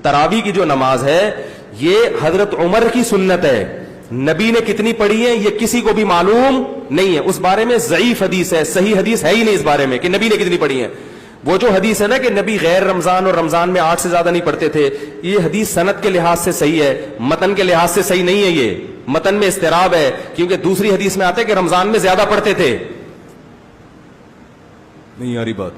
تراوی کی جو نماز ہے یہ حضرت عمر کی سنت ہے. نبی نے کتنی پڑھی ہے یہ کسی کو بھی معلوم نہیں ہے. اس بارے میں ضعیف حدیث ہے, صحیح حدیث ہے ہی نہیں اس بارے میں کہ نبی نے کتنی پڑھی ہے. وہ جو حدیث ہے نا کہ نبی غیر رمضان اور رمضان میں 8 سے زیادہ نہیں پڑھتے تھے, یہ حدیث سند کے لحاظ سے صحیح ہے, متن کے لحاظ سے صحیح نہیں ہے. یہ متن میں اضطراب ہے, کیونکہ دوسری حدیث میں آتا ہے کہ رمضان میں زیادہ پڑھتے تھے. نہیں آ رہی بات.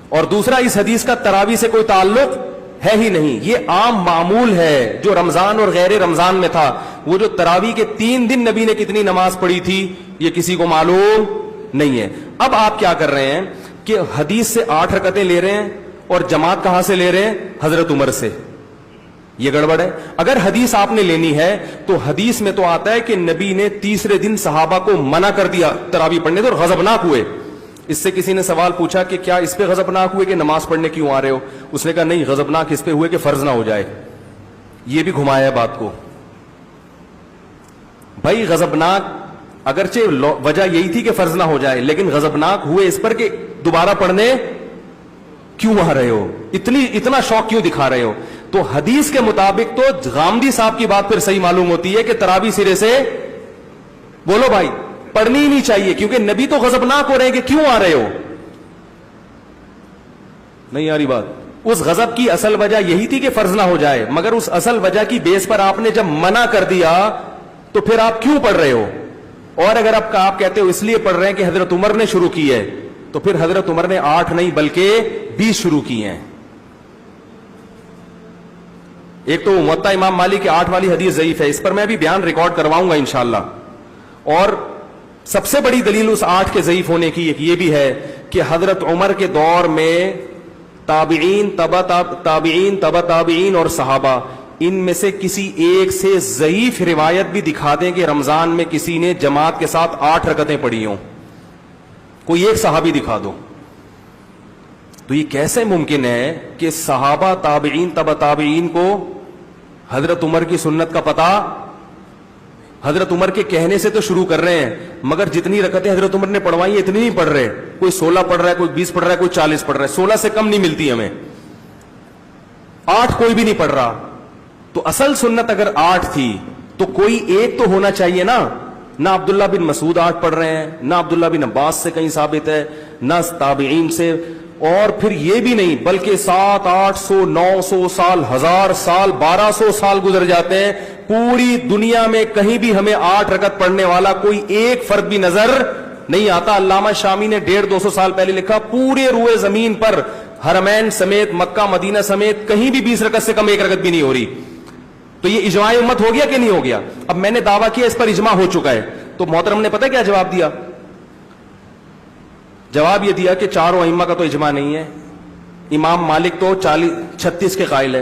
اور دوسرا, اس حدیث کا تراوی سے کوئی تعلق ہے ہی نہیں. یہ عام معمول ہے جو رمضان اور غیر رمضان میں تھا. وہ جو تراوی کے 3 دن نبی نے کتنی نماز پڑھی تھی یہ کسی کو معلوم نہیں ہے. اب آپ کیا کر رہے ہیں کہ حدیث سے 8 رکعتیں لے رہے ہیں اور جماعت کہاں سے لے رہے ہیں؟ حضرت عمر سے. یہ گڑبڑ ہے. اگر حدیث آپ نے لینی ہے تو حدیث میں تو آتا ہے کہ نبی نے تیسرے دن صحابہ کو منع کر دیا تراوی پڑھنے سے اور غضبناک ہوئے. اس سے کسی نے سوال پوچھا کہ کیا اس پہ غضبناک ہوئے کہ نماز پڑھنے کیوں آ رہے ہو؟ اس نے کہا نہیں, غضبناک اس پہ ہوئے کہ فرض نہ ہو جائے. یہ بھی گھمایا ہے بات کو. بھائی غضبناک اگرچہ وجہ یہی تھی کہ فرض نہ ہو جائے, لیکن غضبناک ہوئے اس پر کہ دوبارہ پڑھنے کیوں آ رہے ہو, اتنا شوق کیوں دکھا رہے ہو. تو حدیث کے مطابق تو غامدی صاحب کی بات پھر صحیح معلوم ہوتی ہے کہ تراوی سرے سے بولو بھائی پڑھنی ہی نہیں چاہیے, کیونکہ نبی تو غضبناک ہو رہے ہیں کہ کیوں آ رہے ہو. نہیں آ رہی بات. اس غضب کی اصل وجہ یہی تھی کہ فرض نہ ہو جائے, مگر اس اصل وجہ کی بیس پر آپ نے جب منع کر دیا تو پھر آپ کیوں پڑھ رہے ہو؟ اور اگر آپ کہتے ہو اس لیے پڑھ رہے ہیں کہ حضرت عمر نے شروع کی ہے, تو پھر حضرت عمر نے 8 نہیں بلکہ 20 شروع کی ہیں. ایک تو موطا امام مالک کی 8 والی حدیث ضعیف ہے, اس پر میں بھی بیان ریکارڈ کرواؤں گا انشاءاللہ. اور سب سے بڑی دلیل اس 8 کے ضعیف ہونے کی یہ بھی ہے کہ حضرت عمر کے دور میں تابعین تبع تابعین اور صحابہ, ان میں سے کسی ایک سے ضعیف روایت بھی دکھا دیں کہ رمضان میں کسی نے جماعت کے ساتھ 8 رکعتیں پڑھی ہوں, کوئی ایک صحابی دکھا دو. تو یہ کیسے ممکن ہے کہ صحابہ تابعین تبع تابعین کو حضرت عمر کی سنت کا پتہ حضرت عمر کے کہنے سے تو شروع کر رہے ہیں, مگر جتنی رکعتیں حضرت عمر نے پڑھوائی اتنی نہیں پڑھ رہے. کوئی 16 پڑھ رہا ہے, کوئی 20 پڑھ رہا ہے, کوئی 40 پڑھ رہا ہے. 16 سے کم نہیں ملتی ہمیں, 8 کوئی بھی نہیں پڑھ رہا. تو اصل سنت اگر 8 تھی تو کوئی ایک تو ہونا چاہیے نا. نہ عبداللہ بن مسعود 8 پڑھ رہے ہیں, نہ عبداللہ بن عباس سے کہیں ثابت ہے, نہ تابعین سے. اور پھر یہ بھی نہیں بلکہ 700 800 900 سال, 1000 سال, 1200 سال گزر جاتے ہیں, پوری دنیا میں کہیں بھی ہمیں 8 رکعت پڑھنے والا کوئی ایک فرد بھی نظر نہیں آتا. علامہ شامی نے 150-200 سال پہلے لکھا پورے روئے زمین پر حرمین سمیت مکہ مدینہ سمیت کہیں بھی 20 رکعت سے کم ایک رکعت بھی نہیں ہو رہی. تو یہ اجماع امت ہو گیا کہ نہیں ہو گیا؟ اب میں نے دعویٰ کیا اس پر اجماع ہو چکا ہے, تو محترم نے پتہ کیا جواب دیا؟ جواب یہ دیا کہ چاروں ائمہ کا تو اجماع نہیں ہے, امام مالک تو 36 کے قائل ہے.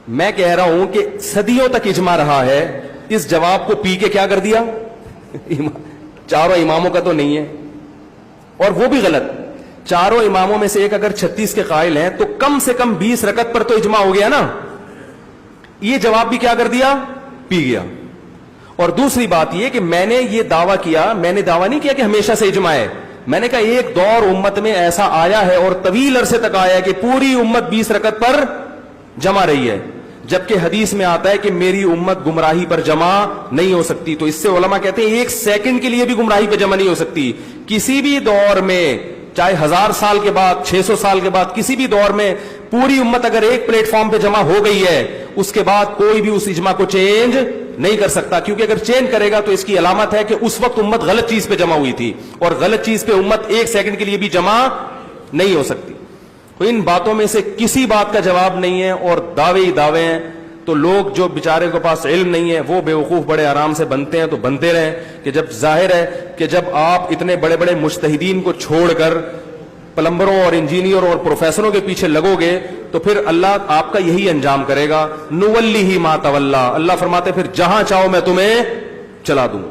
میں کہہ رہا ہوں کہ صدیوں تک اجماع رہا ہے, اس جواب کو پی کے کیا کر دیا؟ چاروں اماموں کا تو نہیں ہے. اور وہ بھی غلط. چاروں اماموں میں سے ایک اگر 36 کے قائل ہیں تو کم سے کم 20 رکعت پر تو اجماع ہو گیا نا. یہ جواب بھی کیا کر دیا؟ پی گیا. اور دوسری بات یہ کہ میں نے یہ دعویٰ کیا, میں نے دعویٰ نہیں کیا کہ ہمیشہ سے اجماع ہے. میں نے کہا ایک دور امت میں ایسا آیا ہے اور طویل عرصے تک آیا ہے کہ پوری امت 20 رکعت پر جمع رہی ہے, جبکہ حدیث میں آتا ہے کہ میری امت گمراہی پر جمع نہیں ہو سکتی. تو اس سے علماء کہتے ہیں 1 سیکنڈ کے لیے بھی گمراہی پہ جمع نہیں ہو سکتی. کسی بھی دور میں, چاہے 1000 سال کے بعد, 600 سال کے بعد, کسی بھی دور میں پوری امت اگر ایک پلیٹ فارم پہ جمع ہو گئی ہے, اس کے بعد کوئی بھی اس اجماع کو چینج نہیں کر سکتا. کیونکہ اگر چینج کرے گا تو اس کی علامت ہے کہ اس وقت امت غلط چیز پہ جمع ہوئی تھی, اور غلط چیز پہ امت 1 سیکنڈ کے لیے بھی جمع نہیں ہو سکتی. تو ان باتوں میں سے کسی بات کا جواب نہیں ہے, اور دعوے ہی دعوے ہیں. تو لوگ جو بیچارے کے پاس علم نہیں ہے وہ بیوقوف بڑے آرام سے بنتے ہیں, تو بنتے رہیں. کہ جب ظاہر ہے کہ جب آپ اتنے بڑے بڑے مجتہدین کو چھوڑ کر پلمبروں اور انجینئر اور پروفیسروں کے پیچھے لگو گے تو پھر اللہ آپ کا یہی انجام کرے گا. نولیہ ما تولا, اللہ فرماتے پھر جہاں چاہو میں تمہیں چلا دوں.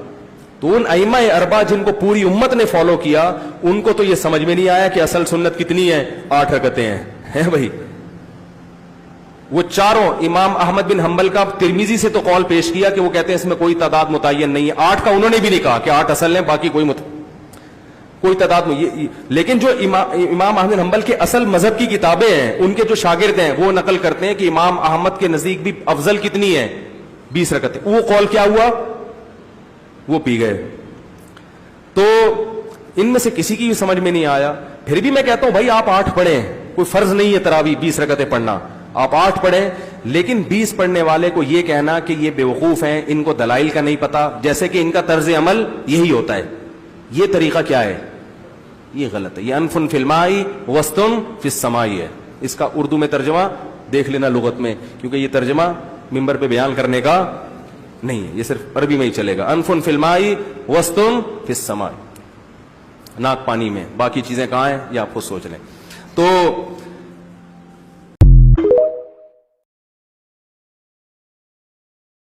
تو ان ائمہ اربعہ جن کو پوری امت نے فالو کیا, ان کو تو یہ سمجھ میں نہیں آیا کہ اصل سنت کتنی ہے, 8 رکعتیں ہیں بھائی. وہ چاروں, امام احمد بن حنبل کا ترمذی سے تو قول پیش کیا کہ وہ کہتے ہیں اس میں کوئی تعداد متعین نہیں ہے. 8 کا انہوں نے بھی نہیں کہا کہ 8 اصل ہیں, باقی کوئی تعداد میں لیکن جو امام احمد بن حنبل کے اصل مذہب کی کتابیں ہیں, ان کے جو شاگرد ہیں وہ نقل کرتے ہیں کہ امام احمد کے نزدیک بھی افضل کتنی ہے, 20 رکعتیں. وہ قول کیا ہوا, وہ پی گئے. تو ان میں سے کسی کی بھی سمجھ میں نہیں آیا. پھر بھی میں کہتا ہوں بھائی آپ 8 پڑھیں, کوئی فرض نہیں ہے تراویح 20 رکعتیں پڑھنا, آپ 8 پڑھیں. لیکن 20 پڑھنے والے کو یہ کہنا کہ یہ بیوقوف ہیں, ان کو دلائل کا نہیں پتا, جیسے کہ ان کا طرز عمل یہی ہوتا ہے, یہ طریقہ کیا ہے, یہ غلط ہے. یہ انفن فی الماء وسطن فی السماء ہے. اس کا اردو میں ترجمہ دیکھ لینا لغت میں, کیونکہ یہ ترجمہ منبر پہ بیان کرنے کا نہیں ہے, یہ صرف عربی میں ہی چلے گا. انفن فی الماء وسطن فی السماء, ناک پانی میں, باقی چیزیں کہاں ہیں یہ آپ کو سوچ لیں. تو